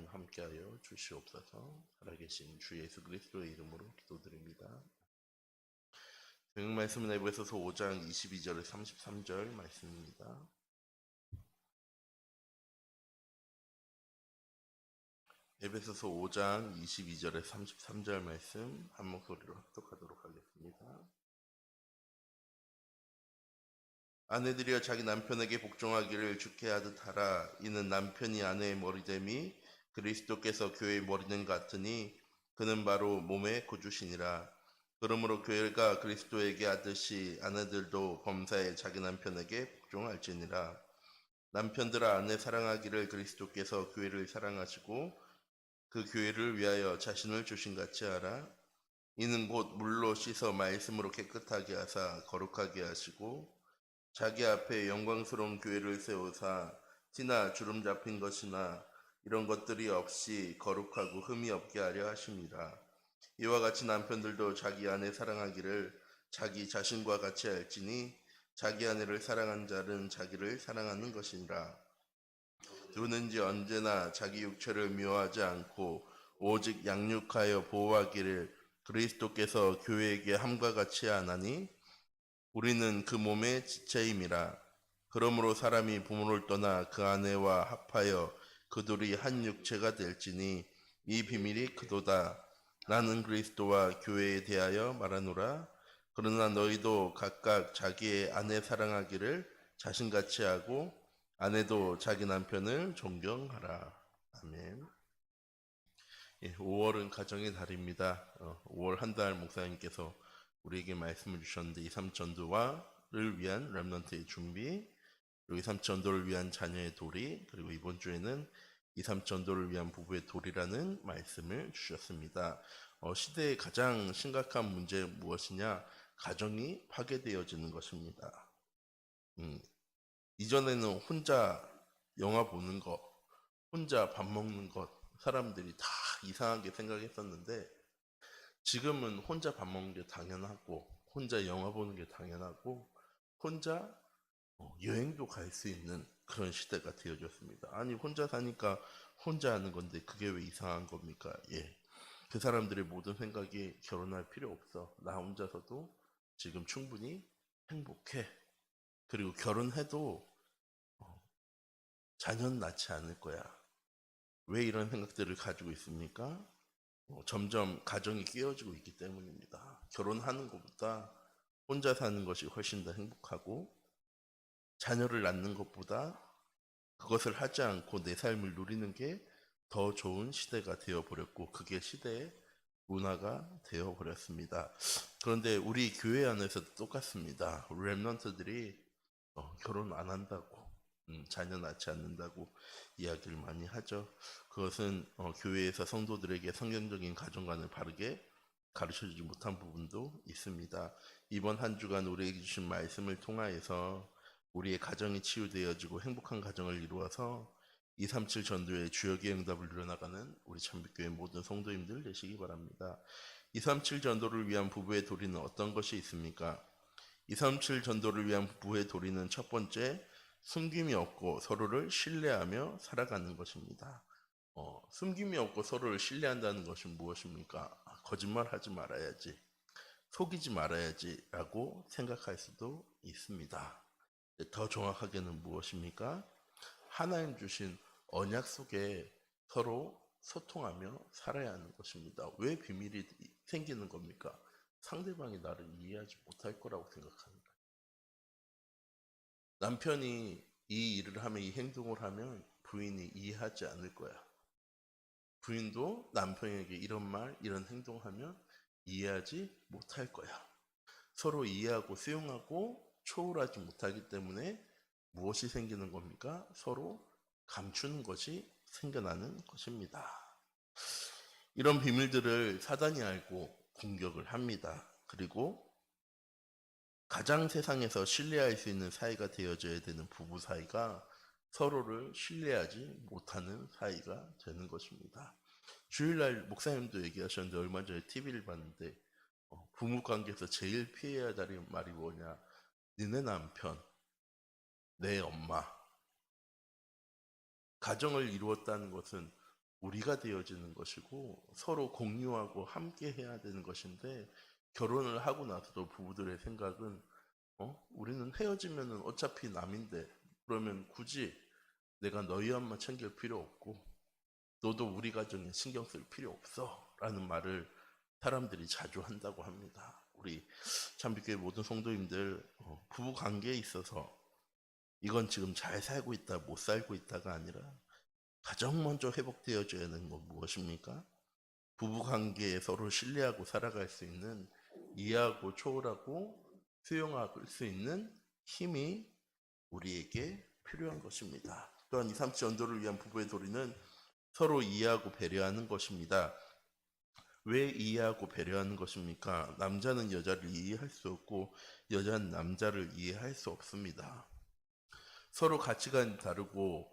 하나님 함께하여 주시옵소서. 살아계신 주 예수 그리스도의 이름으로 기도드립니다. 성경 말씀은 에베소서 5장 22절에 33절 말씀입니다. 에베소서 5장 22절에 33절 말씀 한 목소리로 합독하도록 하겠습니다. 아내들이여 자기 남편에게 복종하기를 주께 하듯 하라. 이는 남편이 아내의 머리됨이 그리스도께서 교회의 머리는 같으니 그는 바로 몸의 구주시니라. 그러므로 교회가 그리스도에게 하듯이 아내들도 범사에 자기 남편에게 복종할지니라. 남편들아 아내 사랑하기를 그리스도께서 교회를 사랑하시고 그 교회를 위하여 자신을 주신 같이 하라. 이는 곧 물로 씻어 말씀으로 깨끗하게 하사 거룩하게 하시고 자기 앞에 영광스러운 교회를 세우사 티나 주름 잡힌 것이나 이런 것들이 없이 거룩하고 흠이 없게 하려 하심이라. 이와 같이 남편들도 자기 아내 사랑하기를 자기 자신과 같이 할지니 자기 아내를 사랑한 자는 자기를 사랑하는 것이니라. 누구든지 언제나 자기 육체를 미워하지 않고 오직 양육하여 보호하기를 그리스도께서 교회에게 함과 같이 하나니 우리는 그 몸의 지체임이라. 그러므로 사람이 부모를 떠나 그 아내와 합하여 그들이 한 육체가 될지니 이 비밀이 그도다. 나는 그리스도와 교회에 대하여 말하노라. 그러나 너희도 각각 자기의 아내 사랑하기를 자신같이 하고 아내도 자기 남편을 존경하라. 아멘. 5월은 가정의 달입니다. 5월 한 달 목사님께서 우리에게 말씀을 주셨는데 2, 3 전도와를 위한 렘넌트의 준비, 그리고 2, 3 전도를 위한 자녀의 도리, 그리고 이번 주에는 2, 3 전도를 위한 부부의 도리라는 말씀을 주셨습니다. 시대의 가장 심각한 문제 무엇이냐? 가정이 파괴되어지는 것입니다. 이전에는 혼자 영화 보는 것, 혼자 밥 먹는 것, 사람들이 다 이상하게 생각했었는데 지금은 혼자 밥 먹는 게 당연하고 혼자 영화 보는 게 당연하고 혼자 여행도 갈 수 있는 그런 시대가 되어졌습니다. 아니 혼자 사니까 혼자 하는 건데 그게 왜 이상한 겁니까? 예, 그 사람들의 모든 생각이 결혼할 필요 없어. 나 혼자서도 지금 충분히 행복해. 그리고 결혼해도 자녀는 낳지 않을 거야. 왜 이런 생각들을 가지고 있습니까? 점점 가정이 깨어지고 있기 때문입니다. 결혼하는 것보다 혼자 사는 것이 훨씬 더 행복하고 자녀를 낳는 것보다 그것을 하지 않고 내 삶을 누리는 게 더 좋은 시대가 되어버렸고 그게 시대의 문화가 되어버렸습니다. 그런데 우리 교회 안에서도 똑같습니다. 우리 랩런트들이 결혼 안 한다고 자녀 낳지 않는다고 이야기를 많이 하죠. 그것은 교회에서 성도들에게 성경적인 가정관을 바르게 가르쳐주지 못한 부분도 있습니다. 이번 한 주간 우리에게 주신 말씀을 통하여서 우리의 가정이 치유되어지고 행복한 가정을 이루어서 237 전도의 주역의 응답을 이뤄나가는 우리 참빛교회 모든 성도님들 되시기 바랍니다. 237 전도를 위한 부부의 도리는 어떤 것이 있습니까? 237 전도를 위한 부부의 도리는 첫 번째, 숨김이 없고 서로를 신뢰하며 살아가는 것입니다. 숨김이 없고 서로를 신뢰한다는 것은 무엇입니까? 거짓말하지 말아야지, 속이지 말아야지 라고 생각할 수도 있습니다. 더 정확하게는 무엇입니까? 하나님 주신 언약 속에 서로 소통하며 살아야 하는 것입니다. 왜 비밀이 생기는 겁니까? 상대방이 나를 이해하지 못할 거라고 생각합니다. 남편이 이 일을 하면, 이 행동을 하면 부인이 이해하지 않을 거야. 부인도 남편에게 이런 말, 이런 행동하면 이해하지 못할 거야. 서로 이해하고 수용하고 초월하지 못하기 때문에 무엇이 생기는 겁니까? 서로 감추는 것이 생겨나는 것입니다. 이런 비밀들을 사단이 알고 공격을 합니다. 그리고 가장 세상에서 신뢰할 수 있는 사이가 되어져야 되는 부부 사이가 서로를 신뢰하지 못하는 사이가 되는 것입니다. 주일날 목사님도 얘기하셨는데 얼마 전에 TV를 봤는데 부부 관계에서 제일 피해야 될 말이 뭐냐? 니네 남편, 내 엄마. 가정을 이루었다는 것은 우리가 되어지는 것이고 서로 공유하고 함께 해야 되는 것인데, 결혼을 하고 나서도 부부들의 생각은 우리는 헤어지면은 어차피 남인데 그러면 굳이 내가 너희 엄마 챙길 필요 없고 너도 우리 가정에 신경 쓸 필요 없어 라는 말을 사람들이 자주 한다고 합니다. 우리 참빛교회 모든 성도님들, 부부 관계에 있어서 이건 지금 잘 살고 있다 못 살고 있다가 아니라 가장 먼저 회복되어져야 하는 건 무엇입니까? 부부관계에 서로 신뢰하고 살아갈 수 있는, 이해하고 초월하고 수용할 수 있는 힘이 우리에게 필요한 것입니다. 또한 2, 3치 전도를 위한 부부의 도리는 서로 이해하고 배려하는 것입니다. 왜 이해하고 배려하는 것입니까? 남자는 여자를 이해할 수 없고 여자는 남자를 이해할 수 없습니다. 서로 가치관이 다르고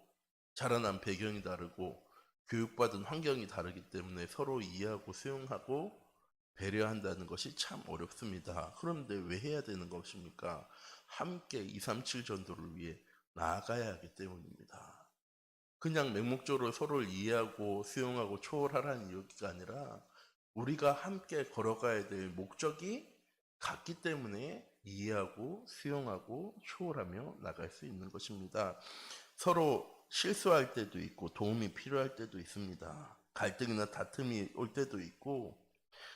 자라난 배경이 다르고 교육받은 환경이 다르기 때문에 서로 이해하고 수용하고 배려한다는 것이 참 어렵습니다. 그런데 왜 해야 되는 것입니까? 함께 237 전도를 위해 나아가야 하기 때문입니다. 그냥 맹목적으로 서로를 이해하고 수용하고 초월하라는 이야기가 아니라 우리가 함께 걸어가야 될 목적이 같기 때문에 이해하고 수용하고 초월하며 나갈 수 있는 것입니다. 서로 실수할 때도 있고 도움이 필요할 때도 있습니다. 갈등이나 다툼이 올 때도 있고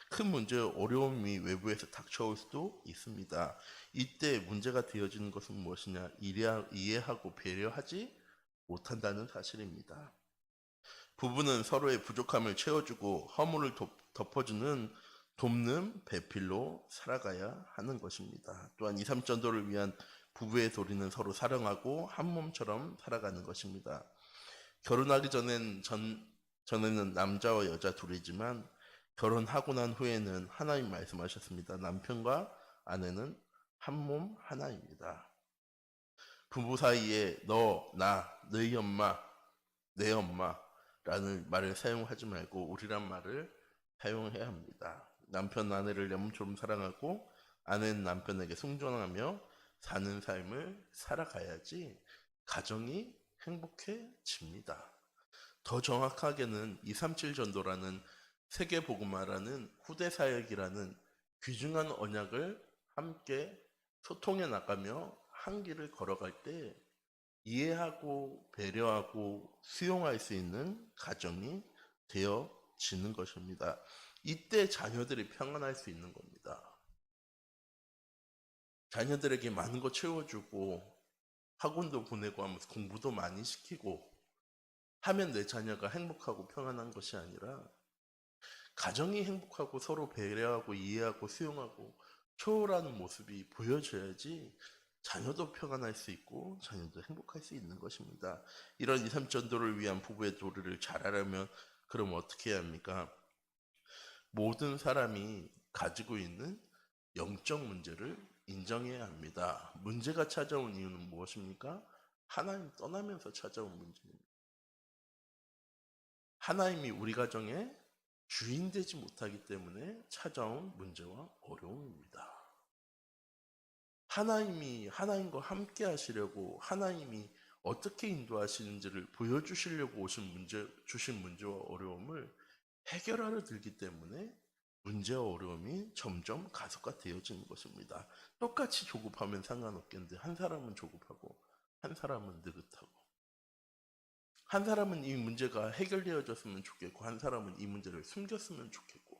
큰 문제, 어려움이 외부에서 닥쳐올 수도 있습니다. 이때 문제가 되어지는 것은 무엇이냐? 이해하고 배려하지 못한다는 사실입니다. 부부는 서로의 부족함을 채워주고 허물을 덮어주는 돕는 배필로 살아가야 하는 것입니다. 또한 2, 3전도를 위한 부부의 도리는 서로 사랑하고 한 몸처럼 살아가는 것입니다. 결혼하기 전에는 남자와 여자 둘이지만 결혼하고 난 후에는 하나님 말씀하셨습니다. 남편과 아내는 한 몸 하나입니다. 부부 사이에 너, 나, 너희 엄마, 내 엄마라는 말을 사용하지 말고 우리란 말을 사용해야 합니다. 남편 아내를 내 몸처럼 사랑하고 아내는 남편에게 순종하며 사는 삶을 살아가야지 가정이 행복해집니다. 더 정확하게는 237 전도라는 세계복음화라는 후대사역이라는 귀중한 언약을 함께 소통해 나가며 한 길을 걸어갈 때 이해하고 배려하고 수용할 수 있는 가정이 되어지는 것입니다. 이때 자녀들이 평안할 수 있는 겁니다. 자녀들에게 많은 거 채워주고 학원도 보내고 하면서 공부도 많이 시키고 하면 내 자녀가 행복하고 평안한 것이 아니라 가정이 행복하고 서로 배려하고 이해하고 수용하고 초월하는 모습이 보여져야지 자녀도 평안할 수 있고 자녀도 행복할 수 있는 것입니다. 이런 2, 3 전도를 위한 부부의 도리를 잘하려면 그럼 어떻게 해야 합니까? 모든 사람이 가지고 있는 영적 문제를 인정해야 합니다. 문제가 찾아온 이유는 무엇입니까? 하나님 떠나면서 찾아온 문제입니다. 하나님이 우리 가정에 주인 되지 못하기 때문에 찾아온 문제와 어려움입니다. 하나님이 하나님과 함께 하시려고 하나님이 어떻게 인도하시는지를 보여주시려고 주신 문제와 어려움을 해결하려 들기 때문에 문제와 어려움이 점점 가속화되어지는 것입니다. 똑같이 조급하면 상관없겠는데 한 사람은 조급하고 한 사람은 느긋하고 한 사람은 이 문제가 해결되어졌으면 좋겠고 한 사람은 이 문제를 숨겼으면 좋겠고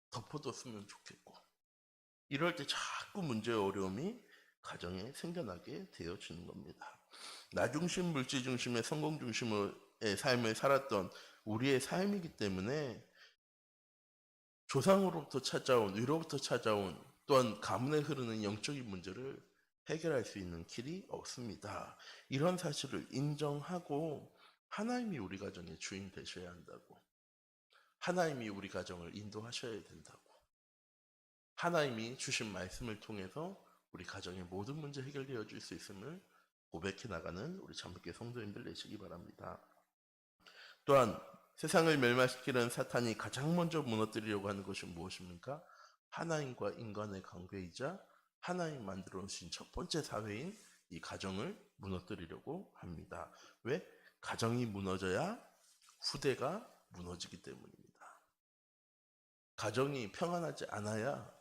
덮어뒀으면 좋겠고 이럴 때 자꾸 문제와 어려움이 가정에 생겨나게 되어지는 겁니다. 나 중심, 물질 중심의 성공 중심의 삶을 살았던 우리의 삶이기 때문에 조상으로부터 찾아온, 위로부터 찾아온 또한 가문에 흐르는 영적인 문제를 해결할 수 있는 길이 없습니다. 이런 사실을 인정하고 하나님이 우리 가정의 주인 되셔야 한다고. 하나님이 우리 가정을 인도하셔야 된다고. 하나님이 주신 말씀을 통해서 우리 가정의 모든 문제 해결되어 줄 수 있음을 고백해 나가는 우리 참빛교회 성도님들 되시기 바랍니다. 또한 세상을 멸망시키는 사탄이 가장 먼저 무너뜨리려고 하는 것이 무엇입니까? 하나님과 인간의 관계이자 하나님 만들어 놓으신 첫 번째 사회인 이 가정을 무너뜨리려고 합니다. 왜? 가정이 무너져야 후대가 무너지기 때문입니다. 가정이 평안하지 않아야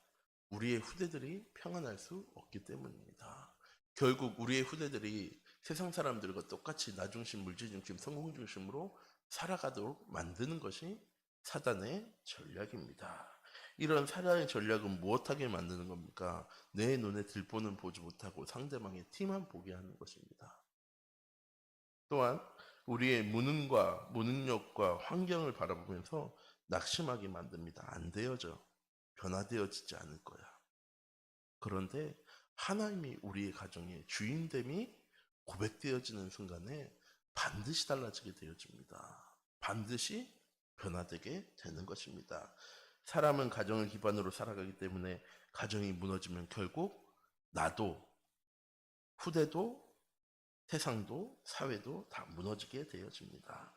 우리의 후대들이 평안할 수 없기 때문입니다. 결국 우리의 후대들이 세상 사람들과 똑같이 나중심, 물질중심, 성공중심으로 살아가도록 만드는 것이 사단의 전략입니다. 이런 사단의 전략은 무엇하게 만드는 겁니까? 내 눈에 들보는 보지 못하고 상대방의 티만 보게 하는 것입니다. 또한 우리의 무능과 무능력과 환경을 바라보면서 낙심하게 만듭니다. 안 되어져. 변화되어지지 않을 거야. 그런데 하나님이 우리의 가정의 주인됨이 고백되어지는 순간에 반드시 달라지게 되어집니다. 반드시 변화되게 되는 것입니다. 사람은 가정을 기반으로 살아가기 때문에 가정이 무너지면 결국 나도, 후대도, 세상도, 사회도 다 무너지게 되어집니다.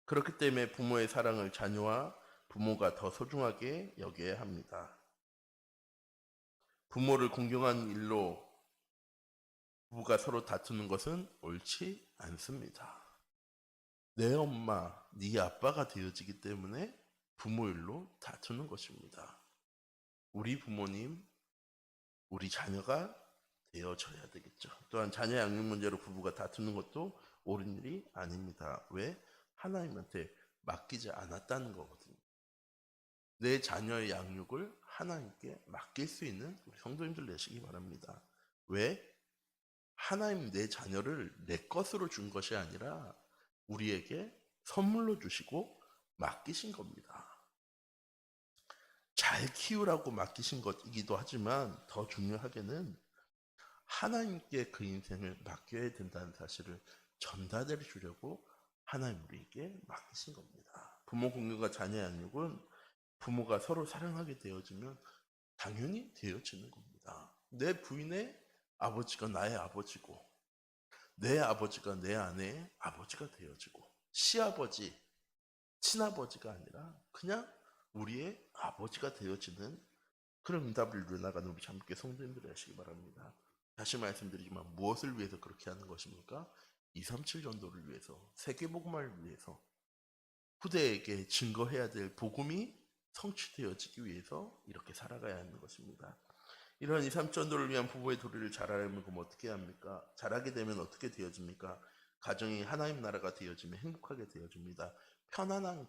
그렇기 때문에 부모의 사랑을 자녀와 부모가 더 소중하게 여겨야 합니다. 부모를 공경하는 일로 부부가 서로 다투는 것은 옳지 않습니다. 내 엄마, 네 아빠가 되어지기 때문에 부모 일로 다투는 것입니다. 우리 부모님, 우리 자녀가 되어져야 되겠죠. 또한 자녀 양육 문제로 부부가 다투는 것도 옳은 일이 아닙니다. 왜? 하나님한테 맡기지 않았다는 거거든요. 내 자녀의 양육을 하나님께 맡길 수 있는 우리 성도님들 되시기 바랍니다. 왜? 하나님 내 자녀를 내 것으로 준 것이 아니라 우리에게 선물로 주시고 맡기신 겁니다. 잘 키우라고 맡기신 것이기도 하지만 더 중요하게는 하나님께 그 인생을 맡겨야 된다는 사실을 전달해 주려고 하나님 우리에게 맡기신 겁니다. 부모 공경과 자녀 양육은 부모가 서로 사랑하게 되어지면 당연히 되어지는 겁니다. 내 부인의 아버지가 나의 아버지고 내 아버지가 내 아내의 아버지가 되어지고 시아버지, 친아버지가 아니라 그냥 우리의 아버지가 되어지는 그런 응답을 이루어나가는 우리 참께 성도님들이 하시기 바랍니다. 다시 말씀드리지만 무엇을 위해서 그렇게 하는 것입니까? 237 전도를 위해서, 세계복음화를 위해서, 후대에게 증거해야 될 복음이 성취되어지기 위해서 이렇게 살아가야 하는 것입니다. 이런 237 전도를 위한 부부의 도리를 잘 알면 그럼 어떻게 합니까? 잘하게 되면 어떻게 되어집니까? 가정이 하나님 나라가 되어지면 행복하게 되어집니다. 편안한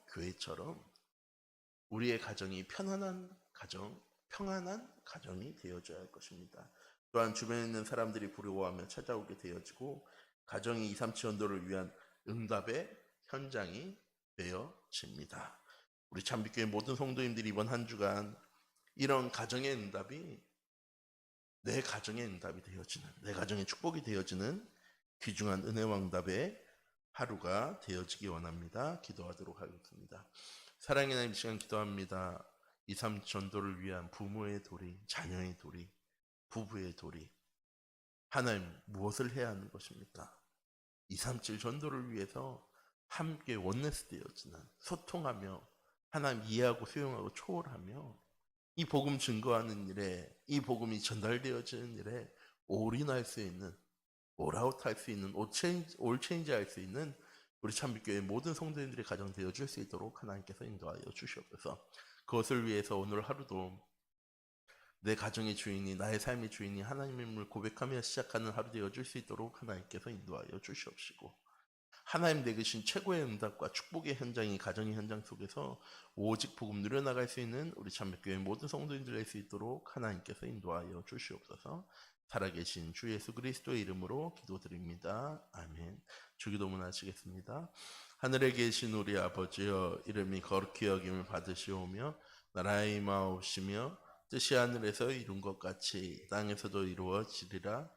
교회처럼 우리의 가정이 편안한 가정이 되어져야 할 것입니다. 또한 주변에 있는 사람들이 부러워하며 찾아오게 되어지고 가정이 237 전도를 위한 응답의 현장이 되어집니다. 우리 참빛교회 모든 성도님들이 이번 한 주간 이런 가정의 응답이 내 가정의 응답이 되어지는, 내 가정의 축복이 되어지는 귀중한 은혜와 응답의 하루가 되어지기 원합니다. 기도하도록 하겠습니다. 사랑의 하나님, 이 시간 기도합니다. 237 전도를 위한 부모의 도리, 자녀의 도리, 부부의 도리, 하나님 무엇을 해야 하는 것입니까? 237 전도를 위해서 함께 원네스 되어지는, 소통하며 하나님 이해하고 수용하고 초월하며 이 복음 증거하는 일에, 이 복음이 전달되어지는 일에 올인할 수 있는, 올아웃 할 수 있는, 올 체인지 할 수 있는 우리 참빛교회 모든 성도님들이 가정 되어줄 수 있도록 하나님께서 인도하여 주시옵소서. 그것을 위해서 오늘 하루도 내 가정의 주인이, 나의 삶의 주인이 하나님임을 고백하며 시작하는 하루 되어줄 수 있도록 하나님께서 인도하여 주시옵시고, 하나님 내계신 최고의 응답과 축복의 현장이 가정의 현장 속에서 오직 복음 누려나갈 수 있는 우리 참빛교회 모든 성도님들 될 수 있도록 하나님께서 인도하여 주시옵소서. 살아계신 주 예수 그리스도의 이름으로 기도드립니다. 아멘. 주기도문 하시겠습니다. 하늘에 계신 우리 아버지여, 이름이 거룩히 여김을 받으시오며 나라의 임하옵시며 뜻이 하늘에서 이룬 것 같이 땅에서도 이루어지리라.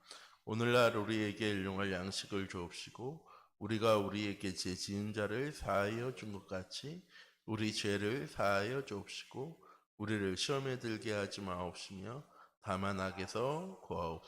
오늘날 우리에게 일용할 양식을 주옵시고 우리가 우리에게 죄 지은 자를 사하여 준 것 같이 우리 죄를 사하여 주옵시고 우리를 시험에 들게 하지 마옵시며 다만 악에서 구하옵소서.